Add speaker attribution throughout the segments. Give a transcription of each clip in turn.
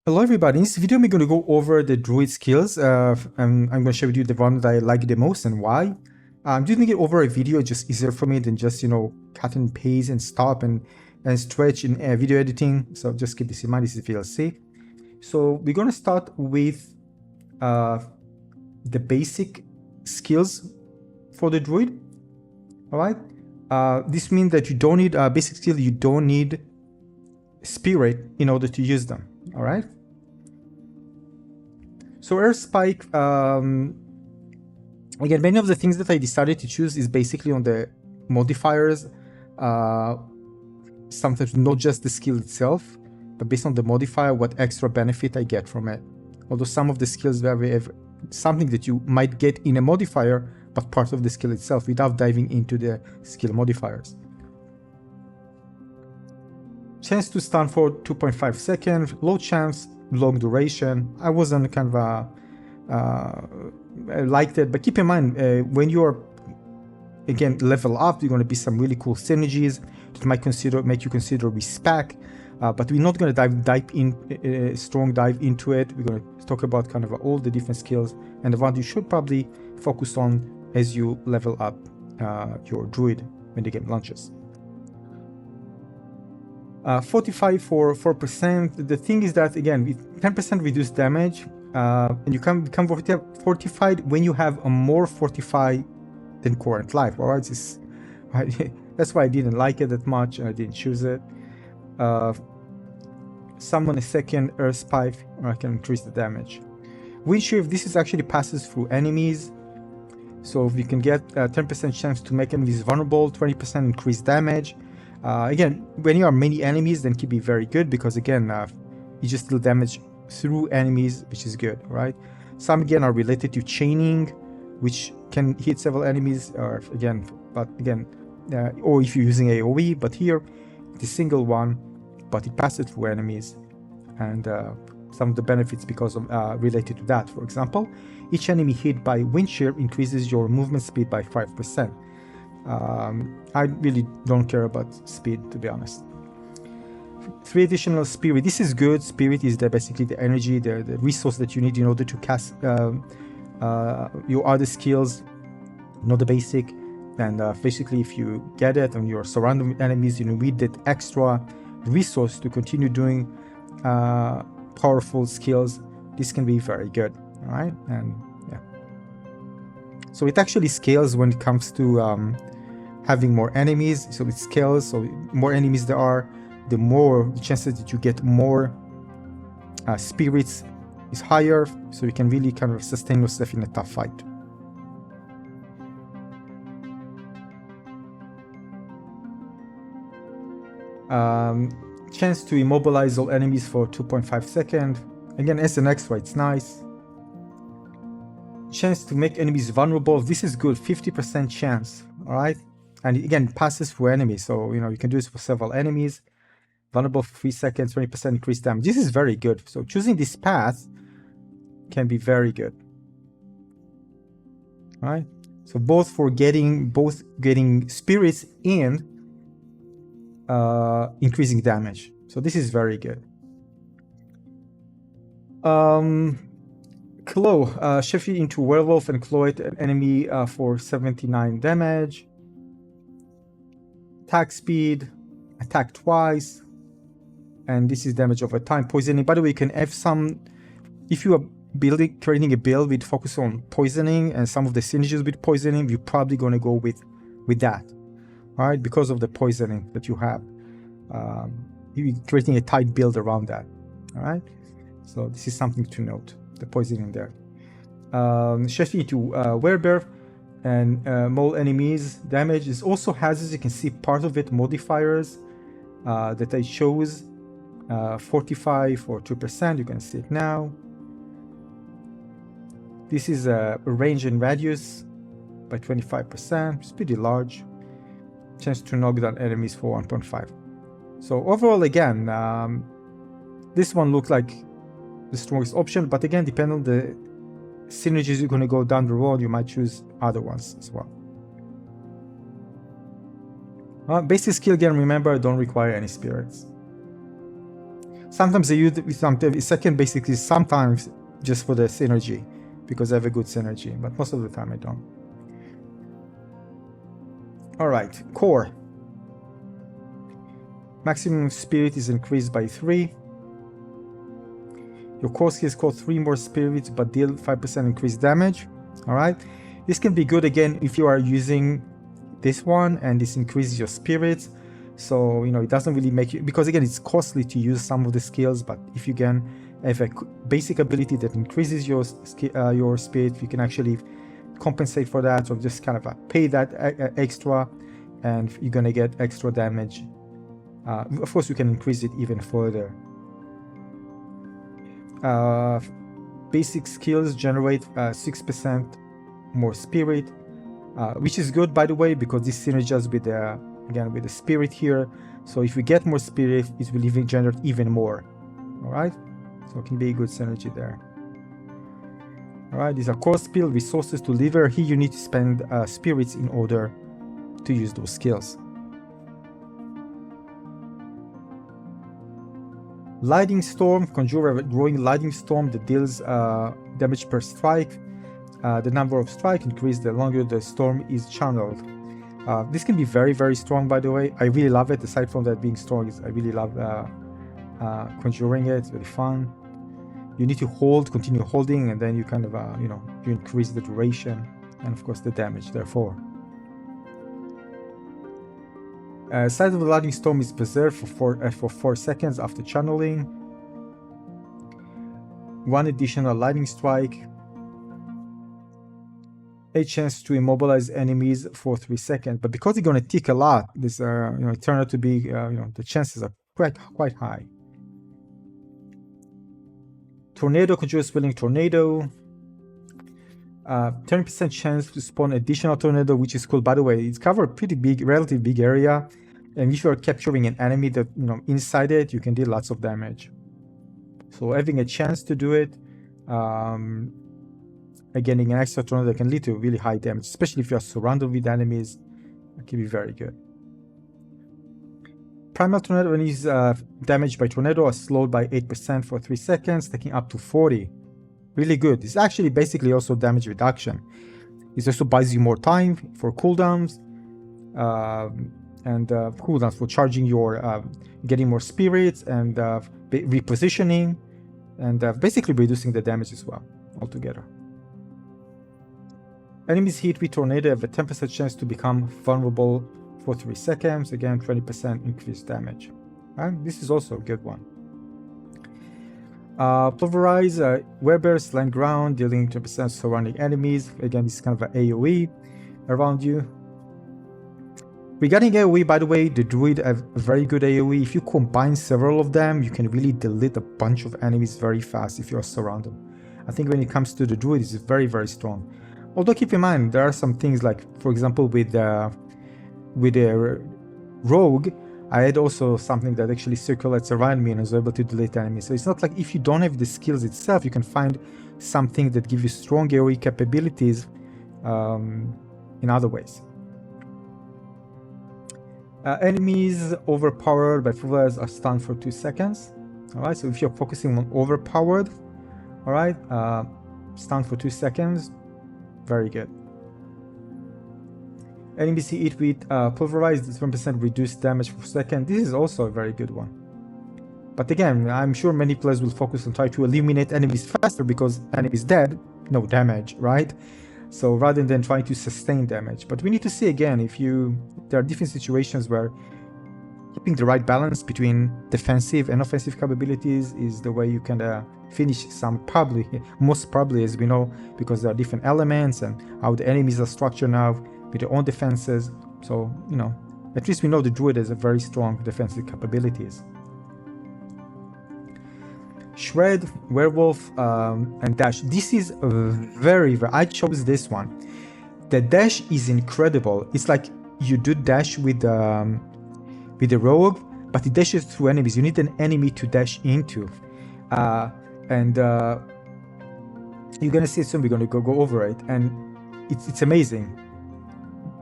Speaker 1: Hello everybody, in this video I'm going to go over the Druid skills and I'm going to share with you the one that I like the most and why. I'm doing it over a video, just easier for me than just, cut and paste and stop and stretch in video editing. So just keep this in mind, this is VLC. So we're going to start with the basic skills for the Druid, alright? This means that you don't need basic skill, you don't need spirit in order to use them, alright? So Air Spike, again, many of the things that I decided to choose is basically on the modifiers, sometimes not just the skill itself, but based on the modifier, what extra benefit I get from it. Although some of the skills have something that you might get in a modifier, but part of the skill itself without diving into the skill modifiers. Chance to stun for 2.5 seconds, low chance, long duration. I wasn't kind of I liked it, but keep in mind when you're again level up, you're going to be some really cool synergies that might make you consider respec. But we're not going to dive in strong dive into it. We're going to talk about kind of all the different skills and the one you should probably focus on as you level up your druid when the game launches. 45 for 4%. The thing is that again, with 10% reduced damage, and you can become fortified when you have a more fortified than current life. Alright, that's why I didn't like it that much and I didn't choose it. Summon a second Earth Spike, or I can increase the damage. Wind Shear, this is actually passes through enemies. So if you can get 10% chance to make enemies vulnerable, 20% increased damage. Again, when you are many enemies, then it can be very good because again, you just deal damage through enemies, which is good, right? Some again are related to chaining, which can hit several enemies, or again, or if you're using AoE. But here, it's a single one, but it passes through enemies, and some of the benefits because of related to that. For example, each enemy hit by wind shear increases your movement speed by 5%. I really don't care about speed, to be honest. 3 additional spirit. This is good. Spirit is basically the energy, the resource that you need in order to cast your other skills, not the basic. And basically, if you get it and you're surrounded with enemies, you need that extra resource to continue doing powerful skills. This can be very good. All right, and yeah. So it actually scales when it comes to having more enemies. So it scales. So more enemies there are, the more the chances that you get more spirits is higher. So you can really kind of sustain yourself in a tough fight. Chance to immobilize all enemies for 2.5 seconds. Again, as an extra, it's nice. Chance to make enemies vulnerable. This is good, 50% chance. All right, and again, passes for enemies. So you can do this for several enemies. Vulnerable for 3 seconds, 20% increased damage. This is very good. So choosing this path can be very good. All right. So both getting spirits and increasing damage. So this is very good. Claw, shift it into werewolf and claw it an enemy for 79 damage. Attack speed, attack twice, and this is damage over time. Poisoning. By the way, you can have some, if you are creating a build with focus on poisoning and some of the synergies with poisoning, you're probably going to go with that. All right, because of the poisoning that you have, you're creating a tight build around that. All right, so this is something to note, the poisoning there. Shifting to werebear and maul enemies. Damage is also has, as you can see, part of it modifiers that I chose. 45 or 2%, you can see it now. This is a range and radius by 25%, it's pretty large. Chance to knock down enemies for 1.5. So overall, again, this one looked like the strongest option, but again, depending on the synergies you're going to go down the road, you might choose other ones as well. Basic skill, again, remember, don't require any spirits. Sometimes they use it second basically sometimes just for the synergy, because I have a good synergy, but most of the time I don't. Alright, core. Maximum spirit is increased by 3. Your core skills cost 3 more spirits but deal 5% increased damage. Alright, this can be good again if you are using this one and this increases your spirits. So, you know, it doesn't really make you, because again, it's costly to use some of the skills, but if you can have a basic ability that increases your spirit, you can actually compensate for that, or just kind of pay that extra, and you're gonna get extra damage. Of course, you can increase it even further. Basic skills generate 6% more spirit, which is good, by the way, because this synergizes with the, again, with the spirit here. So if we get more spirit, it will even generate even more. All right, so it can be a good synergy there. All right, these are core skill resources to lever. Here you need to spend spirits in order to use those skills. Lightning Storm, conjure a growing lightning storm that deals damage per strike. The number of strikes increase the longer the storm is channeled. This can be very, very strong, by the way. I really love it. Aside from that being strong, I really love conjuring it. It's very fun. You need to hold, continue holding, and then you kind of, you know, you increase the duration and of course the damage, therefore. Size of the lightning storm is preserved for 4 seconds after channeling. 1 additional lightning strike. A chance to immobilize enemies for 3 seconds, but because it's going to tick a lot, this you know, it turned out to be you know, the chances are quite high. Tornado, conjure swirling tornado. 10% chance to spawn additional tornado, which is cool. By the way, it's covered a pretty big, relatively big area, and if you are capturing an enemy that, you know, inside it, you can deal lots of damage. So having a chance to do it, getting an extra tornado can lead to really high damage, especially if you are surrounded with enemies. It can be very good. Primal tornado, when is damaged by tornado, are slowed by 8% for 3 seconds, taking up to 40. Really good. It's actually basically also damage reduction. It also buys you more time for cooldowns, and cooldowns for charging your, getting more spirits, and repositioning, and basically reducing the damage as well altogether. Enemies hit with tornado have a 10% chance to become vulnerable for 3 seconds. Again, 20% increased damage. And this is also a good one. Pulverize, webbers, land ground, dealing 10% surrounding enemies. Again, this is kind of an AoE around you. Regarding AoE, by the way, the Druid have a very good AoE. If you combine several of them, you can really delete a bunch of enemies very fast if you are surrounded. I think when it comes to the Druid, it's very, very strong. Although keep in mind, there are some things like, for example, with the Rogue, I had also something that actually circulates around me and was able to delete enemies. So it's not like if you don't have the skills itself, you can find something that gives you strong AoE capabilities in other ways. Enemies overpowered by pulverizers are stunned for 2 seconds. Alright, so if you're focusing on overpowered, alright, stunned for 2 seconds, very good. Enemies hit with pulverized, 1% reduced damage per second. This is also a very good one. But again, I'm sure many players will focus on trying to eliminate enemies faster because enemies dead, no damage, right? So rather than trying to sustain damage. But we need to see again if there are different situations where keeping the right balance between defensive and offensive capabilities is the way you can finish some, most probably, as we know, because there are different elements and how the enemies are structured now with their own defenses. So, you know, at least we know the Druid has a very strong defensive capabilities. Shred, Werewolf, and Dash. This is I chose this one. The dash is incredible. It's like you do dash with the Rogue, but it dashes through enemies. You need an enemy to dash into. And you're gonna see it soon. We're gonna go over it, and it's amazing.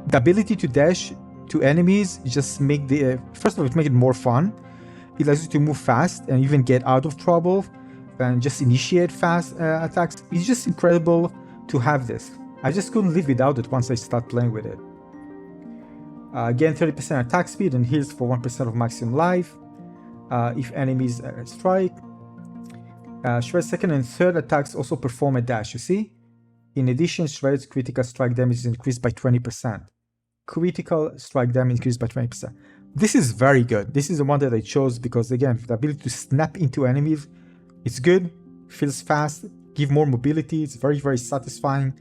Speaker 1: The ability to dash to enemies just make first of all, it make it more fun, it allows you to move fast and even get out of trouble and just initiate fast attacks. It's just incredible to have this. I just couldn't live without it once I start playing with it. Again, 30% attack speed and heals for 1% of maximum life if enemies strike. Shred's second and third attacks also perform a dash, you see? In addition, Shred's critical strike damage is increased by 20%. Critical strike damage increased by 20%. This is very good. This is the one that I chose because, again, the ability to snap into enemies, it's good, feels fast, give more mobility, it's very, very satisfying.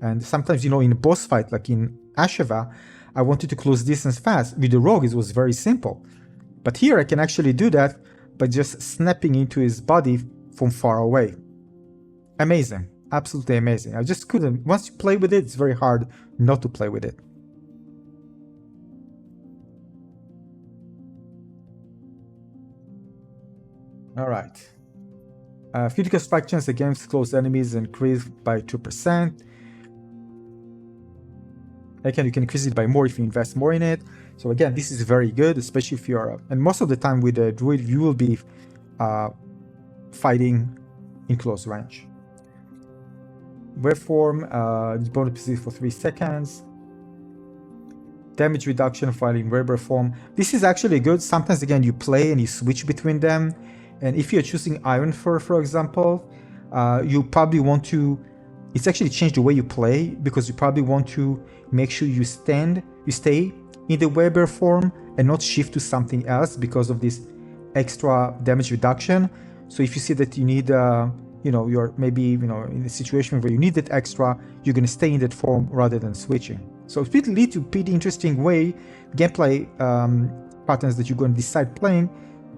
Speaker 1: And sometimes, you know, in a boss fight, like in Asheva, I wanted to close distance fast. With the rogue, it was very simple. But here I can actually do that by just snapping into his body from far away. Amazing. Absolutely amazing. I just couldn't. Once you play with it, it's very hard not to play with it. Alright. Critical strike chance against close enemies increased by 2%. Again, you can increase it by more if you invest more in it. So again, this is very good, especially if you're... and most of the time with the Druid, you will be fighting in close range. Waveform, this bonus persists for 3 seconds. Damage reduction while in rare form. This is actually good. Sometimes, again, you play and you switch between them. And if you're choosing Iron Fur, for example, you probably want to... it's actually changed the way you play because you probably want to make sure you stay in the Weber form and not shift to something else because of this extra damage reduction. So if you see that you need, you know, you're maybe, you know, in a situation where you need that extra, you're going to stay in that form rather than switching. So it will lead to pretty interesting gameplay patterns that you're going to decide playing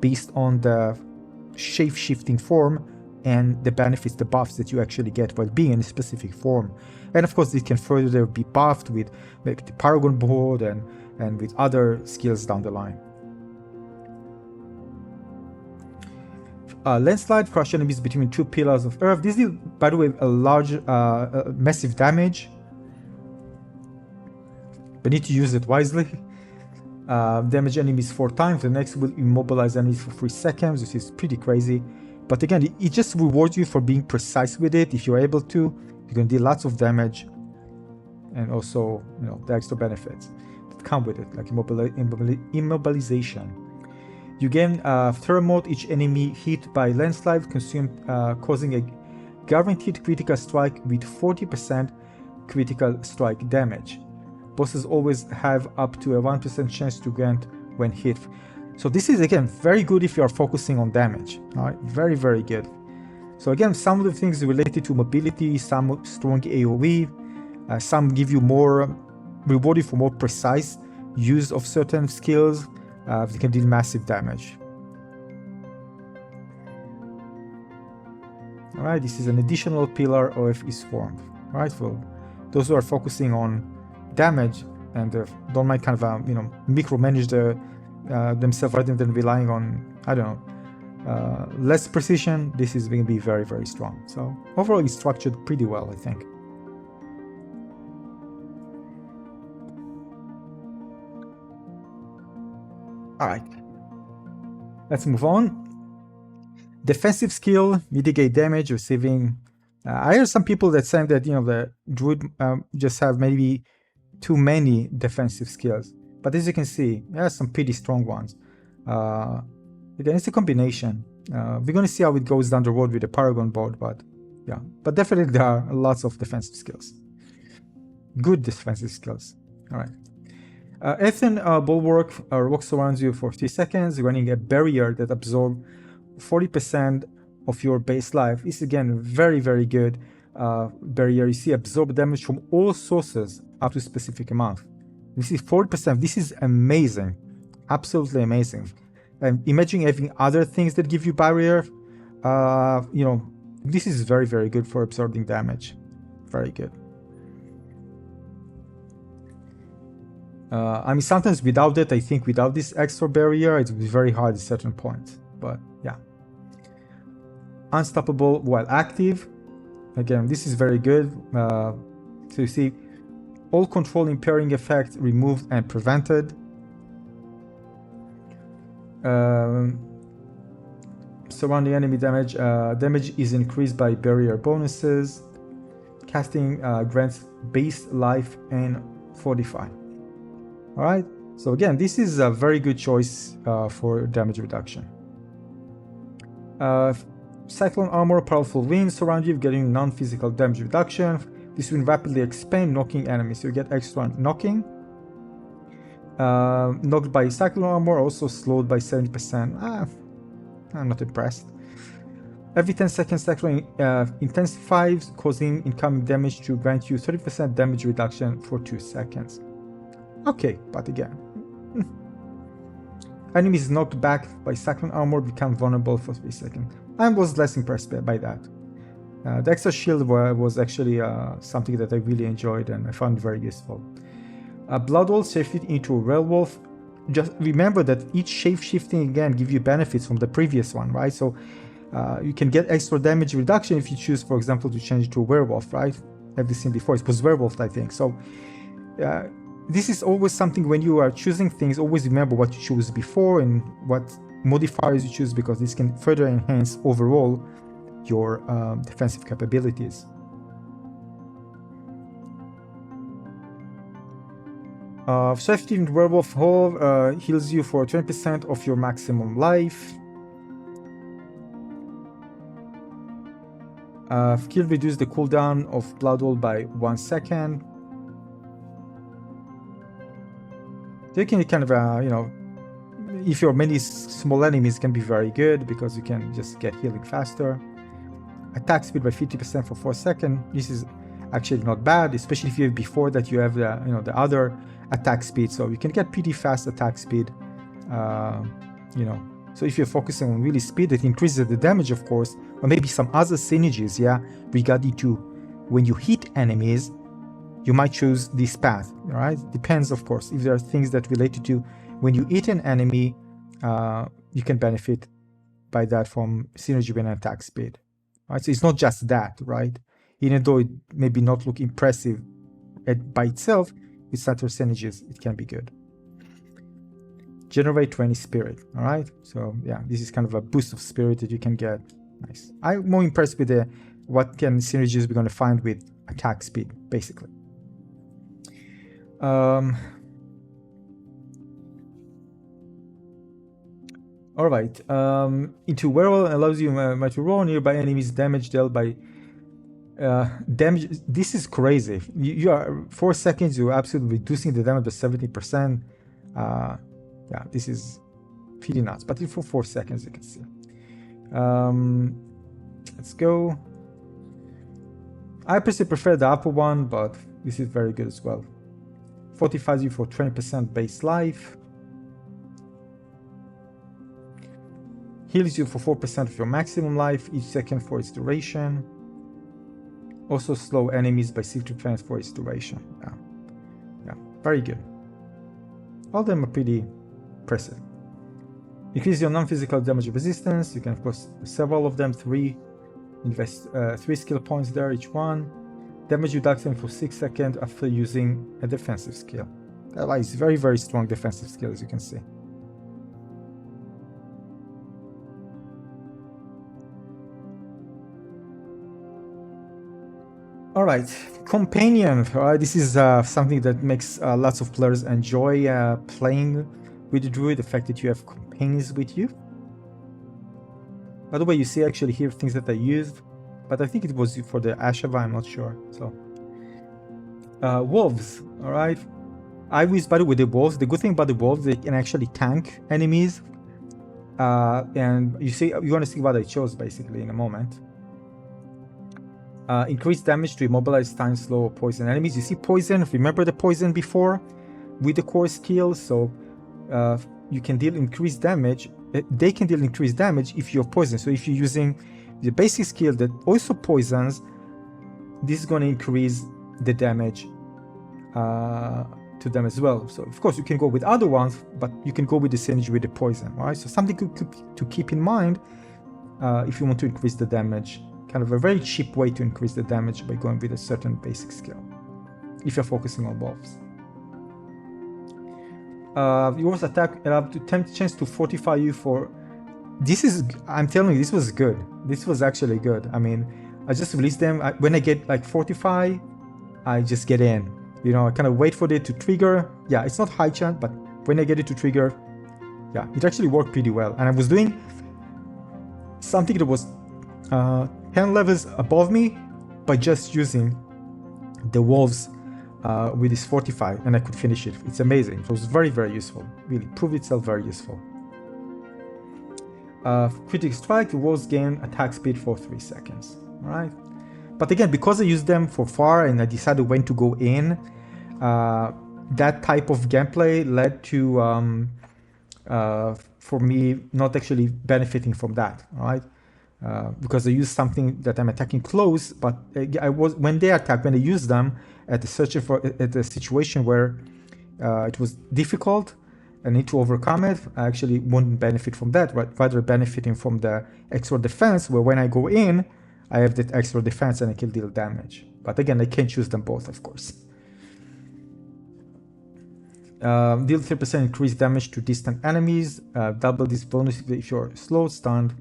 Speaker 1: based on the shape-shifting form and the benefits, the buffs that you actually get while being in a specific form. And of course, it can further be buffed with maybe the Paragon board and with other skills down the line. Landslide, crush enemies between 2 pillars of earth. This is, by the way, a large, massive damage. We need to use it wisely. Damage enemies 4 times. The next will immobilize enemies for 3 seconds, which is pretty crazy. But again, it just rewards you for being precise with it. If you're able to, you're going to do lots of damage. And also, you know, the extra benefits that come with it, like immobilization. You gain Third Mode. Each enemy hit by landslide consumed, causing a guaranteed critical strike with 40% critical strike damage. Bosses always have up to a 1% chance to grant when hit. So this is, again, very good if you are focusing on damage. All right, very, very good. So again, some of the things related to mobility, some strong AoE, some give you more, reward you for more precise use of certain skills. They can deal massive damage. All right, this is an additional pillar OF is formed. All right, for those who are focusing on damage and don't mind kind of you know, micromanage themselves rather than relying on, I don't know, less precision. This is going to be very, very strong. So overall, it's structured pretty well, I think. All right, let's move on. Defensive skill, mitigate damage, receiving. I heard some people that saying that, you know, the Druid just have maybe too many defensive skills. But as you can see, there are some pretty strong ones. Again, it's a combination. We're going to see how it goes down the road with the Paragon board, but yeah. But definitely there are lots of defensive skills. Good defensive skills. All right. Earthen Bulwark walks surrounds you for 3 seconds, running a barrier that absorbs 40% of your base life. This is, again, very, very good barrier. You see, absorb damage from all sources up to a specific amount. This is 40%. This is amazing. Absolutely amazing. And imagine having other things that give you barrier. You know, this is very, very good for absorbing damage. Very good. I mean, sometimes without it, I think without this extra barrier, it would be very hard at certain points. But yeah. Unstoppable while active. Again, this is very good. So you see, all control impairing effects removed and prevented. surrounding enemy damage. Damage is increased by barrier bonuses. Casting grants base life and fortify. All right. So again, this is a very good choice for damage reduction. Cyclone armor, powerful winds surround you, getting non-physical damage reduction. This will rapidly expand, knocking enemies. So you get extra knocking. Knocked by cyclone armor, also slowed by 70%. I'm not impressed. Every 10 seconds, cyclone intensifies, causing incoming damage to grant you 30% damage reduction for 2 seconds. Okay, but again, enemies knocked back by cyclone armor become vulnerable for 3 seconds. I was less impressed by that. The extra shield was actually something that I really enjoyed and I found very useful. Bloodwall shifted into a werewolf. Just remember that each shape-shifting again gives you benefits from the previous one, right? So you can get extra damage reduction if you choose, for example, to change it to a werewolf, right? I've seen before. It was werewolf, I think. So this is always something when you are choosing things, always remember what you chose before and what modifiers you choose, because this can further enhance overall your defensive capabilities. Safety in Werewolf Hole heals you for 20% of your maximum life. Skill reduce the cooldown of Bloodwall by 1 second. So you can kind of, you know, if you're many small enemies, can be very good because you can just get healing faster. Attack speed by 50% for 4 seconds. This is actually not bad, especially if you have before that you have the, you know, the other attack speed, so you can get pretty fast attack speed. You know, so if you're focusing on really speed, it increases the damage, of course, or maybe some other synergies, yeah, regarding to when you hit enemies, you might choose this path, right? Depends, of course. If there are things that related to when you hit an enemy, you can benefit by that from synergy and attack speed, right? So it's not just that, right? Even though it maybe not look impressive by itself, with certain synergies, it can be good. Generate 20 spirit, all right? So yeah, this is kind of a boost of spirit that you can get. Nice. I'm more impressed with the what kind of synergies we're going to find with attack speed, basically. All right. Into Werewolf allows you to roll nearby enemies damage dealt by damage. This is crazy. You are 4 seconds, you're absolutely reducing the damage by 70%. Yeah, this is pretty nuts, but for 4 seconds, you can see. Let's go. I personally prefer the upper one, but this is very good as well. Fortifies you for 20% base life. Heals you for 4% of your maximum life each second for its duration. Also slow enemies by 60% for its duration. Yeah, very good. All of them are pretty impressive. Increase your non-physical damage resistance. You can, of course, several of them, 3. Invest 3 skill points there, each one. Damage reduction for 6 seconds after using a defensive skill. That is very, very strong defensive skill, as you can see. All right, companion. This is something that makes lots of players enjoy playing with the Druid. The fact that you have companions with you. By the way, you see actually here things that I used, but I think it was for the Ashava. I'm not sure. So wolves. All right. I was, by the way, the wolves. The good thing about the wolves, they can actually tank enemies. And you see, you're gonna see what I chose basically in a moment. Increased damage to immobilize, stun, slow, or poison enemies. You see poison, remember the poison before with the core skill, so you can deal increased damage. They can deal increased damage if you have poison. So if you're using the basic skill that also poisons, this is going to increase the damage to them as well. So of course you can go with other ones, but you can go with the synergy with the poison, right? So something to keep in mind if you want to increase the damage. Kind of a very cheap way to increase the damage by going with a certain basic skill, if you're focusing on wolves. Yours attack allows to 10 chance to fortify you for This is, I'm telling you, this was good. This was actually good. I mean, I just release them. When I get like 45, I just get in. You know, I kind of wait for it to trigger. Yeah, it's not high chance, but when I get it to trigger, yeah, it actually worked pretty well. And I was doing something that was 10 levels above me by just using the wolves with this 45, and I could finish it. It's amazing. It was very, very useful. Really proved itself very useful. Critical strike, the wolves gain attack speed for 3 seconds. All right. But again, because I used them for far and I decided when to go in, that type of gameplay led to for me not actually benefiting from that, all right? Because I used something that I'm attacking close, but I was, when they attack, when I use them at a situation where it was difficult, I need to overcome it, I actually wouldn't benefit from that, but rather benefiting from the extra defense, where when I go in, I have that extra defense and I can deal damage. But again, I can't choose them both, of course. Deal 3% increased damage to distant enemies. Double this bonus if you're slow, stunned,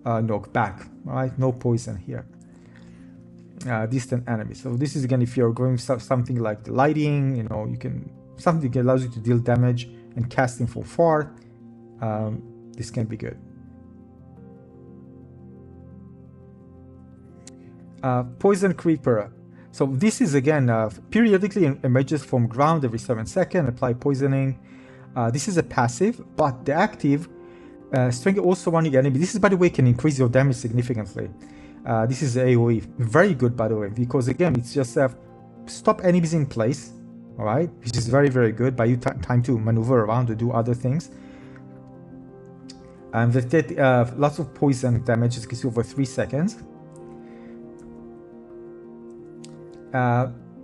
Speaker 1: knocked back. Alright, no poison here. Distant enemies. So this is again if you're going something like the lighting, you know, you can, something that allows you to deal damage and casting from far. This can be good. Poison Creeper. So this is again periodically emerges from ground every 7 seconds. Apply poisoning. This is a passive, but the active strength also running enemy. This is, by the way, can increase your damage significantly. This is AoE, very good, by the way, because again it's just stop enemies in place. All right, which is very, very good. Buy you time to maneuver around to do other things. And they take lots of poison damage, as you can see, over 3 seconds.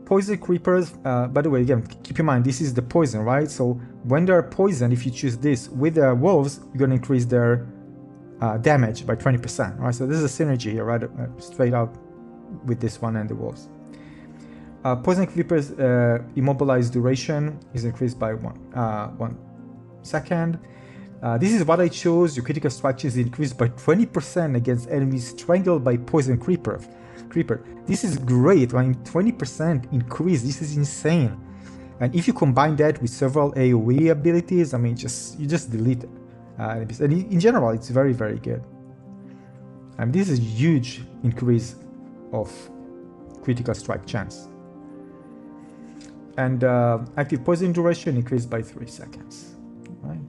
Speaker 1: Poison creepers, by the way, again, keep in mind, this is the poison, right? So when they're poisoned, if you choose this with the wolves, you're going to increase their damage by 20%, right? So this is a synergy here, right? Straight out with this one and the wolves. Poison creepers immobilize duration is increased by 1 second. This is what I chose. Your critical strike is increased by 20% against enemies strangled by poison creeper. This is great. I mean, 20% increase. This is insane. And if you combine that with several AoE abilities, I mean, you just delete enemies. And in general, it's very, very good. And this is a huge increase of critical strike chance. And active poison duration increased by 3 seconds. Right.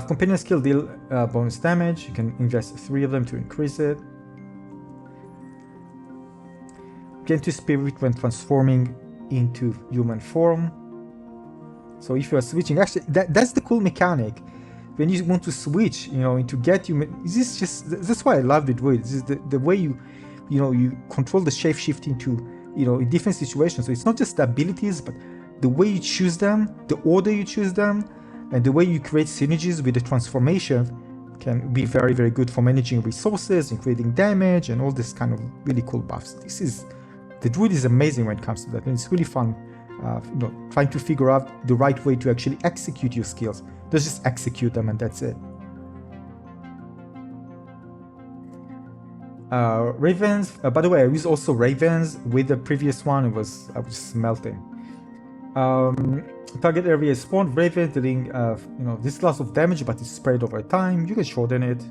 Speaker 1: Companion skill deal bonus damage. You can invest 3 of them to increase it. Gain 2 spirit when transforming into human form. So if you are switching, actually that's the cool mechanic. When you want to switch, you know, into get human, this just, that's why I love the Druid. This is the way you control the shape shift into, you know, in different situations. So it's not just the abilities, but the way you choose them, the order you choose them, and the way you create synergies with the transformation can be very, very good for managing resources and creating damage and all this kind of really cool buffs. The Druid is amazing when it comes to that, and it's really fun, you know, trying to figure out the right way to actually execute your skills. Don't just execute them and that's it. Ravens, by the way, I used also Ravens with the previous one. I was just melting. Target area is spawned. Raven dealing you know, this class of damage, but it's spread over time. You can shorten it.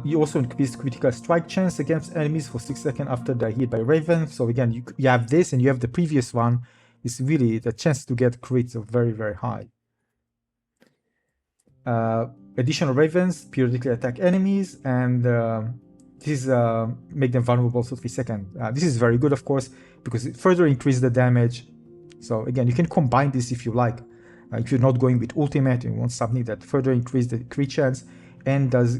Speaker 1: You also increase critical strike chance against enemies for 6 seconds after they're hit by Raven. So again, you have this and you have the previous one. It's really, the chance to get crits are very, very high. Additional Ravens periodically attack enemies, and this make them vulnerable for 3 seconds. This is very good, of course, because it further increases the damage. So again, you can combine this if you like. If you're not going with ultimate and you want something that further increases the crit chance and does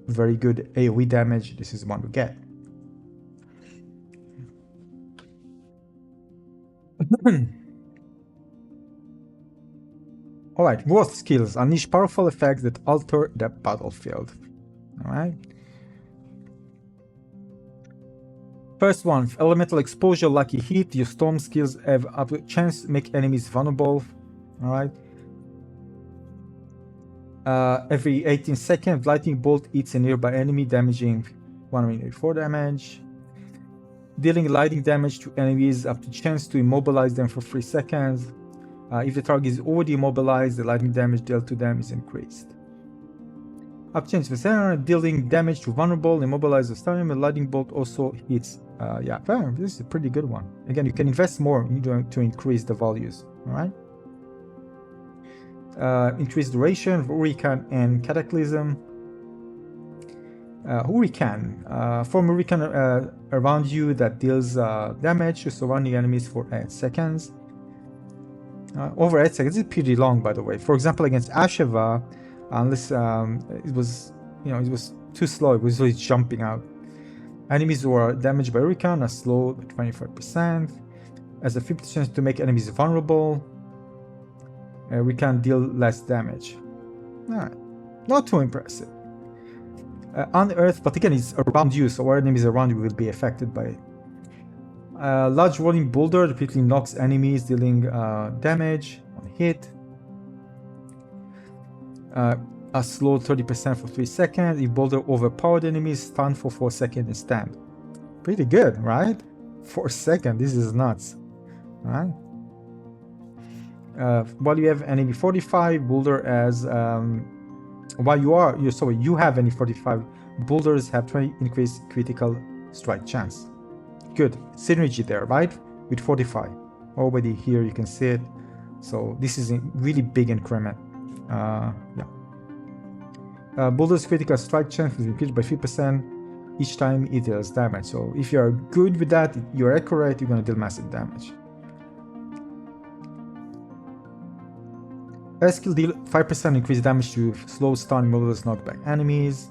Speaker 1: very good AoE damage, this is one to get. Alright, growth skills unleash powerful effects that alter the battlefield. Alright. First one, elemental exposure, lucky hit. Your storm skills have a chance to make enemies vulnerable. Alright. Every 18 seconds, lightning bolt hits a nearby enemy, damaging 184 damage. Dealing lightning damage to enemies up to chance to immobilize them for 3 seconds. If the target is already immobilized, the lightning damage dealt to them is increased. Up to 10%, dealing damage to vulnerable, immobilize the stun, the lightning bolt also hits. Yeah, this is a pretty good one. Again, you can invest more to increase the values. All right. Increased duration, Hurricane and Cataclysm. Hurricane. Form Hurricane around you that deals damage to surrounding enemies for 8 seconds. Over 8 seconds. This is pretty long, by the way. For example, against Asheva, unless it was too slow, it was really jumping out. Enemies who are damaged by Hurricane are slow by 25%. As a 50% chance to make enemies vulnerable. We can deal less damage. Alright, not too impressive. Unearth, but again, it's around you, so our enemies around you will be affected by it. Large rolling boulder repeatedly knocks enemies, dealing damage on hit. A slow 30% for 3 seconds. If boulder overpowered enemies, stun for 4 seconds and stand. Pretty good, right? 4 seconds, this is nuts. Alright. While you have enemy 45, boulder as while you have any 45, boulders have 20 increased critical strike chance. Good synergy there, right? With 45 already here, you can see it. So this is a really big increment. Boulder's critical strike chance is increased by 3% each time it deals damage. So if you are good with that, you're accurate, you're going to deal massive damage. Air skill deal 5% increased damage to slow, stun, immobilize, knockback enemies.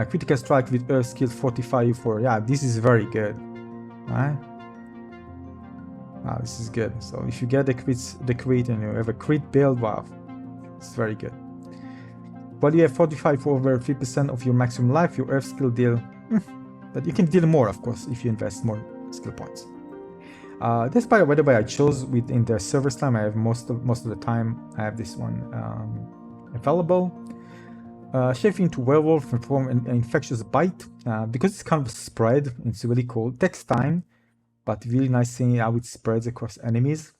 Speaker 1: Critical strike with Earth skill 45 for, yeah, this is very good. Right? Wow, this is good. So if you get the crit and you have a crit build, wow, it's very good. While you have 45 for over 3% of your maximum life, your Earth skill deal, but you can deal more, of course, if you invest more skill points. This, by the way, I chose in the server's time. I have most of the time I have this one available. Shaping into werewolf and perform an infectious bite because it's kind of spread. It's really cool. It takes time, but really nice seeing how it spreads across enemies.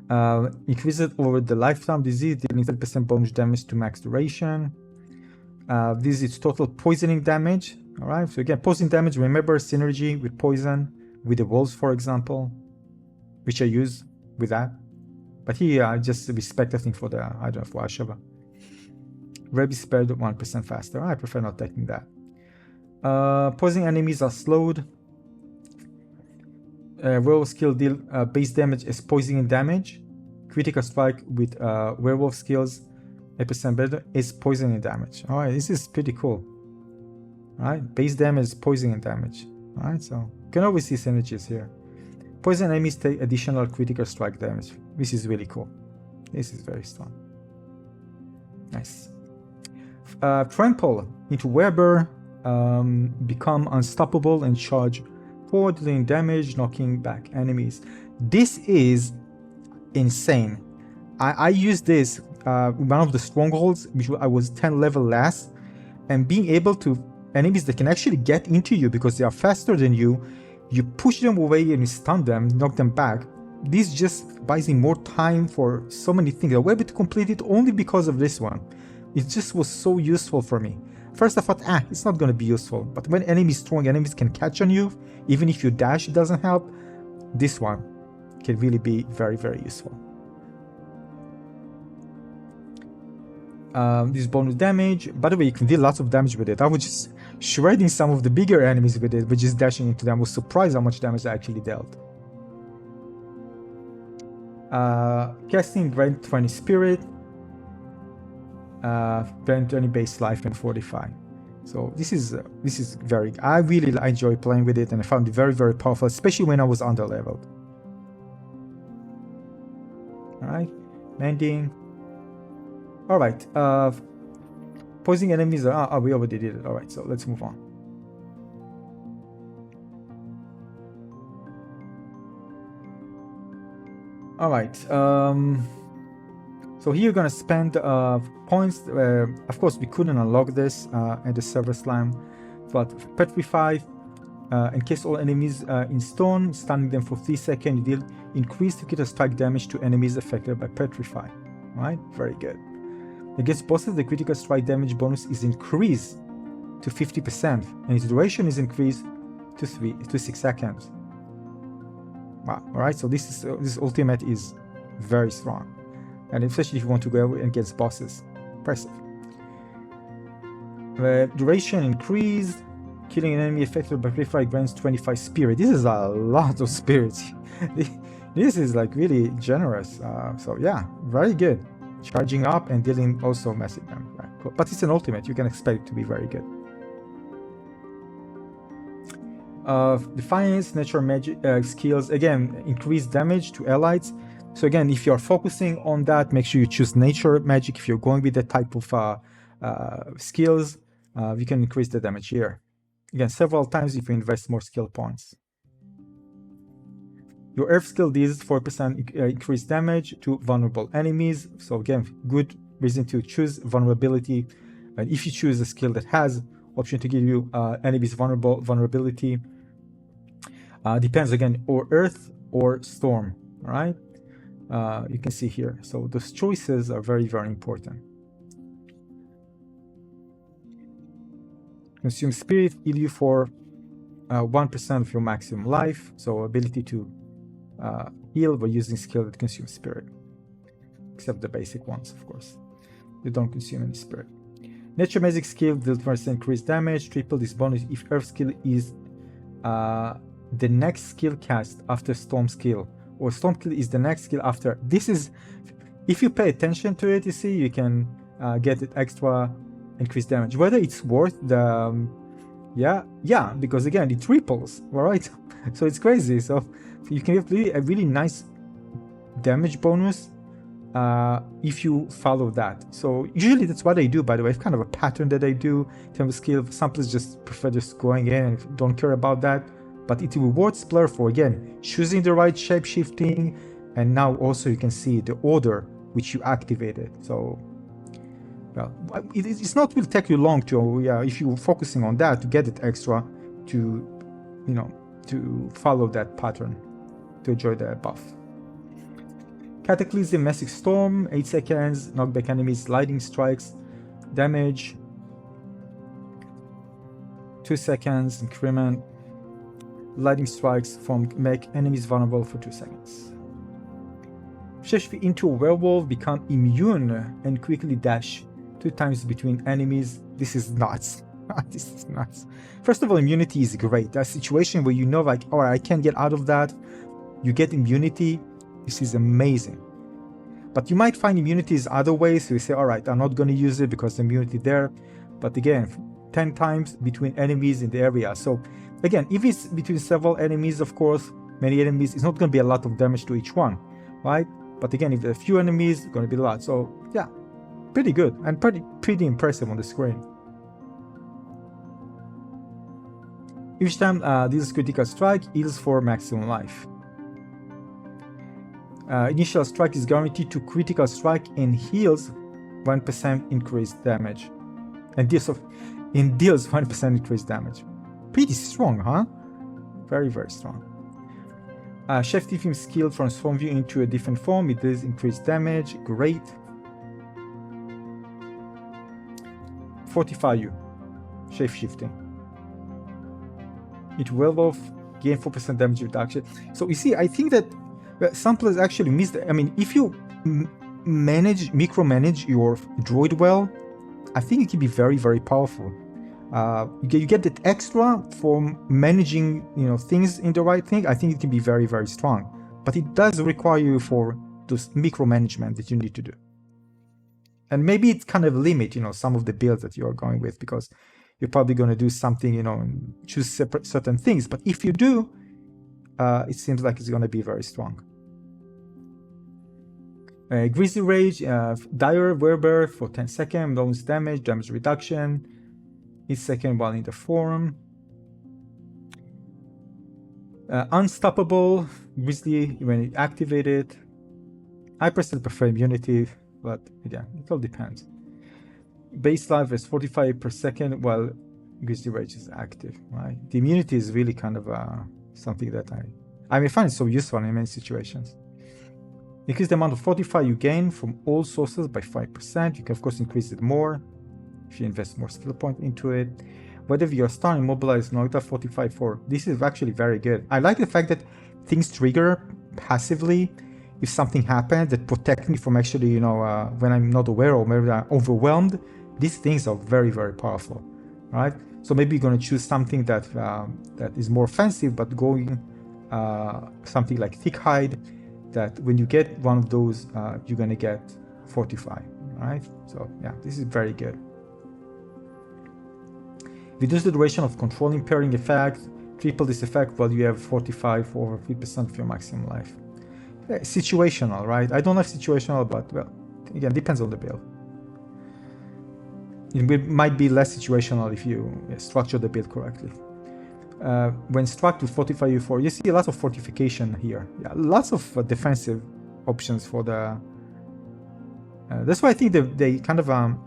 Speaker 1: Increase it over the lifetime disease, dealing 30% bonus damage to max duration. This is total poisoning damage. All right, so again, poison damage, remember synergy with poison, with the wolves, for example, which I use with that. But here, I just respect, I think, for I don't know, for Asheva. Rabies spread 1% faster. I prefer not taking that. Poison enemies are slowed. Werewolf skill deal base damage as poisoning damage. Critical strike with werewolf skills 8% better is poisoning damage. Alright, this is pretty cool. Alright, base damage is poisoning damage. Alright, so you can always see synergies here. Poison enemies take additional critical strike damage. This is really cool. This is very strong. Nice. Trample into Weber, become unstoppable and charge forward, dealing damage, knocking back enemies. This is insane. I used this one of the strongholds, which I was 10 level less, and being able to enemies that can actually get into you because they are faster than you push them away and you stun them, knock them back. This just buys me more time for so many things. I was able to complete it only because of this one. It just was so useful for me. First I thought, it's not going to be useful. But when strong enemies can catch on you, even if you dash, it doesn't help. This one can really be very, very useful. This bonus damage. By the way, you can deal lots of damage with it. I was just shredding some of the bigger enemies with it, but just dashing into them. I was surprised how much damage I actually dealt. Casting Grant 20 Spirit. Grant 20 base life and 45. So this is very. I really enjoy playing with it, and I found it very, very powerful, especially when I was under-leveled. All right, mending. All right, poisoning enemies are. We already did it. All right, so let's move on. All right. So here you're gonna spend points. Of course, we couldn't unlock this at the server slam, but petrify. Encase all enemies in stone, stunning them for 3 seconds. You deal increased critical strike damage to enemies affected by petrify. Right? Very good. Against bosses, the critical strike damage bonus is increased to 50%, and its duration is increased to 6 seconds. Wow. All right. So this ultimate is very strong, and especially if you want to go against bosses. Impressive. Duration increased. Killing an enemy affected by petrify grants 25 spirit. This is a lot of spirits. This is like really generous. So yeah, very good. Charging up and dealing also massive damage. Right, cool. But it's an ultimate. You can expect it to be very good. Defiance, natural magic skills. Again, increased damage to allies. So again, if you're focusing on that, make sure you choose nature magic. If you're going with that type of skills, you can increase the damage here. Again, several times if you invest more skill points. Your earth skill deals 4% increased damage to vulnerable enemies. So again, good reason to choose vulnerability. And if you choose a skill that has option to give you enemies vulnerability, depends again, or earth or storm. All right, you can see here. So those choices are very, very important. Consume spirit, heal you for 1% of your maximum life. So ability to heal by using skill that consumes spirit. Except the basic ones, of course. They don't consume any spirit. Nature magic skill deals 20% increased damage. Triple this bonus if earth skill is the next skill cast after storm skill. Or storm skill is the next skill after. This is, if you pay attention to it, you see, you can get it extra increased damage. Whether it's worth the yeah, because again it triples, all right? So it's crazy. So you can have a really nice damage bonus if you follow that. So usually that's what I do, by the way. It's kind of a pattern that I do in terms of skill. Some players just prefer just going in and don't care about that, but it rewards player for again choosing the right shape shifting, and now also you can see the order which you activated. So well, it's not will take you long to if you're focusing on that to get it extra to to follow that pattern to enjoy the buff. Cataclysm, Massive Storm, 8 seconds, knockback enemies, lightning strikes, damage, 2 seconds, increment, lightning strikes make enemies vulnerable for 2 seconds. Shift into a werewolf, become immune and quickly dash 2 times between enemies. This is nuts. This is nuts. First of all, immunity is great. That situation where you know like, all right, I can't get out of that. You get immunity. This is amazing. But you might find immunities other ways. So you say, all right, I'm not going to use it because the immunity there. But again, 10 times between enemies in the area. So again, if it's between several enemies, of course, many enemies, it's not going to be a lot of damage to each one, right? But again, if there are a few enemies, it's going to be a lot. So yeah, pretty good and pretty impressive on the screen. Each time this critical strike heals for maximum life. Initial strike is guaranteed to critical strike and heals 1% increased damage. And deals 1% increased damage. Pretty strong, huh? Very, very strong. Shifting skill transforms you into a different form. It does increased damage. Great. Fortify you. Shape shifting. It werewolf gain 4% damage reduction. So you see, I think that some players actually miss the, I mean, if you micromanage your druid well, I think it can be very, very powerful. You get that extra from managing, things in the right thing. I think it can be very, very strong. But it does require you for those micromanagement that you need to do. And maybe it's kind of limit, some of the builds that you are going with, because you're probably going to do something, and choose certain things. But if you do, it seems like it's going to be very strong. Greasy Rage, Dire Werebear for 10 seconds, bonus damage reduction, each second while in the form. Unstoppable, Grizzly when it activated. I personally prefer immunity. but again, it all depends. Base life is 45 per second while Grizzly Rage is active, right? The immunity is really kind of something that I find it so useful in many situations. Increase the amount of fortify you gain from all sources by 5%. You can of course increase it more if you invest more skill point into it. Whether you're stunned, immobilized, knocked out, fortify 4. This is actually very good. I like the fact that things trigger passively if something happens that protect me from actually, you know, when I'm not aware or maybe I'm overwhelmed. These things are very, very powerful, right? So maybe you're going to choose something that that is more offensive, but going something like Thick Hide, that when you get one of those, you're going to get Fortify, right? So yeah, this is very good. Reduce the duration of controlling pairing effect. Triple this effect while you have 45 for over 3% of your maximum life. Yeah, situational, right? I don't like situational, but well, again, depends on the build. It might be less situational if you structure the build correctly. When struck to fortify you 4, you see lots of fortification here. Yeah, lots of defensive options for the. That's why I think they kind of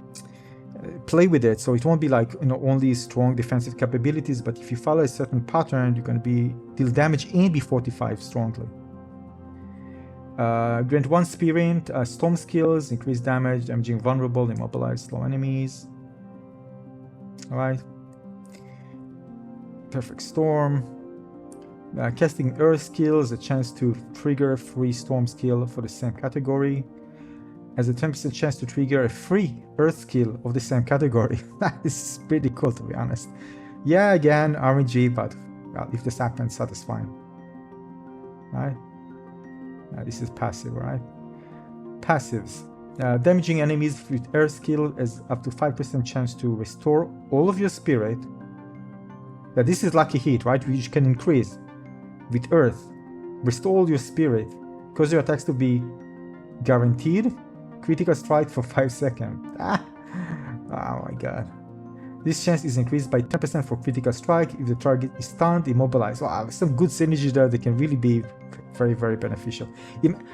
Speaker 1: play with it, so it won't be like, you know, only strong defensive capabilities, but if you follow a certain pattern, you're going to be deal damage and be 45 strongly. Grant 1 Spirit, storm skills, increase damage, damaging vulnerable, immobilize slow enemies. Alright. Perfect Storm. Casting Earth skills, a chance to trigger free Storm skill for the same category. Has a 10% chance to trigger a free Earth skill of the same category. That is pretty cool, to be honest. Yeah, again, RNG, but well, if this happens, satisfying. Right? This is passive, right? Passives. Damaging enemies with Earth skill has up to 5% chance to restore all of your spirit. This is lucky hit, right? Which can increase with Earth. Restore all your spirit. Cause your attacks to be guaranteed. Critical strike for 5 seconds. Oh my god. This chance is increased by 10% for critical strike if the target is stunned, immobilized. Wow, some good synergies there that can really be very, very beneficial.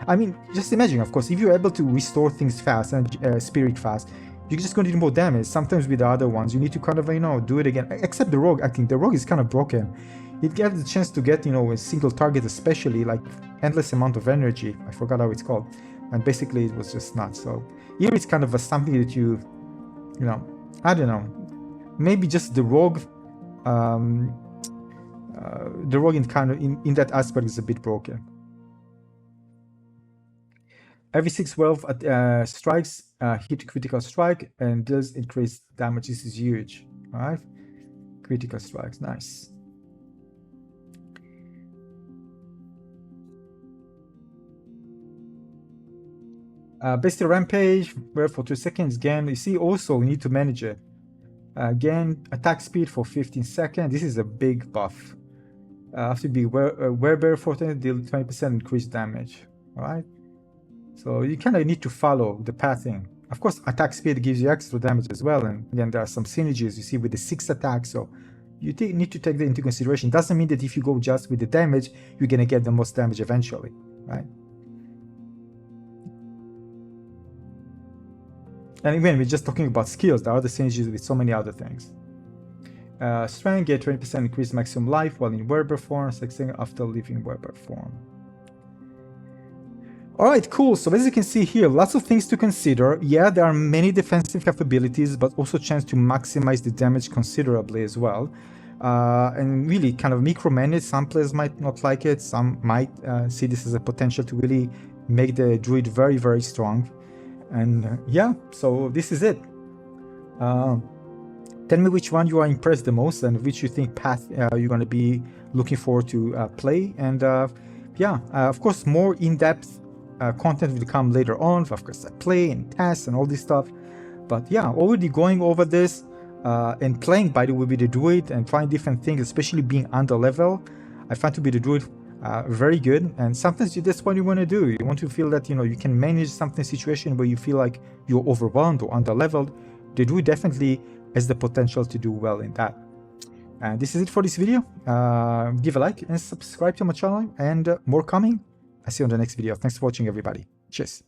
Speaker 1: I mean, just imagine, of course, if you're able to restore things fast and spirit fast, you're just going to do more damage. Sometimes with the other ones, you need to kind of, you know, do it again. Except the rogue, I think the rogue is kind of broken. It gets the chance to get, you know, a single target, especially like endless amount of energy. I forgot how it's called. And basically it was just nuts. So here it's kind of something that you know, I don't know. Maybe just the rogue in kind of in that aspect is a bit broken. Every 6 wealth strikes hit critical strike and does increase damage. This is huge. Alright. Critical strikes, nice. Bestial Rampage, where for 2 seconds again. You see also we need to manage it. Again, attack speed for 15 seconds. This is a big buff. After being werebear 14, deal 20% increased damage. Alright? So you kind of need to follow the pathing. Of course, attack speed gives you extra damage as well. And again, there are some synergies you see with the 6 attacks. So you need to take that into consideration. Doesn't mean that if you go just with the damage, you're going to get the most damage eventually. Right? And again, we're just talking about skills. There are other synergies with so many other things. Strength, get 20% increased maximum life while in werebear form, 6 seconds after leaving werebear form. Alright, cool. So as you can see here, lots of things to consider. Yeah, there are many defensive capabilities, but also chance to maximize the damage considerably as well. And really kind of micromanage. Some players might not like it. Some might see this as a potential to really make the Druid very, very strong. And yeah, so this is it. Tell me which one you are impressed the most and which you think path you're going to be looking forward to play. And yeah, of course, more in-depth content will come later on. Of course, play and test and all this stuff. But yeah, already going over this and playing, by the way, with the Druid and trying different things, especially being under level, I find to be the Druid very good. And sometimes that's what you want to do. You want to feel that, you know, you can manage something situation where you feel like you're overwhelmed or under leveled. The Druid definitely has the potential to do well in that. And this is it for this video. Give a like and subscribe to my channel, and more coming. I'll see you on the next video. Thanks for watching, everybody. Cheers.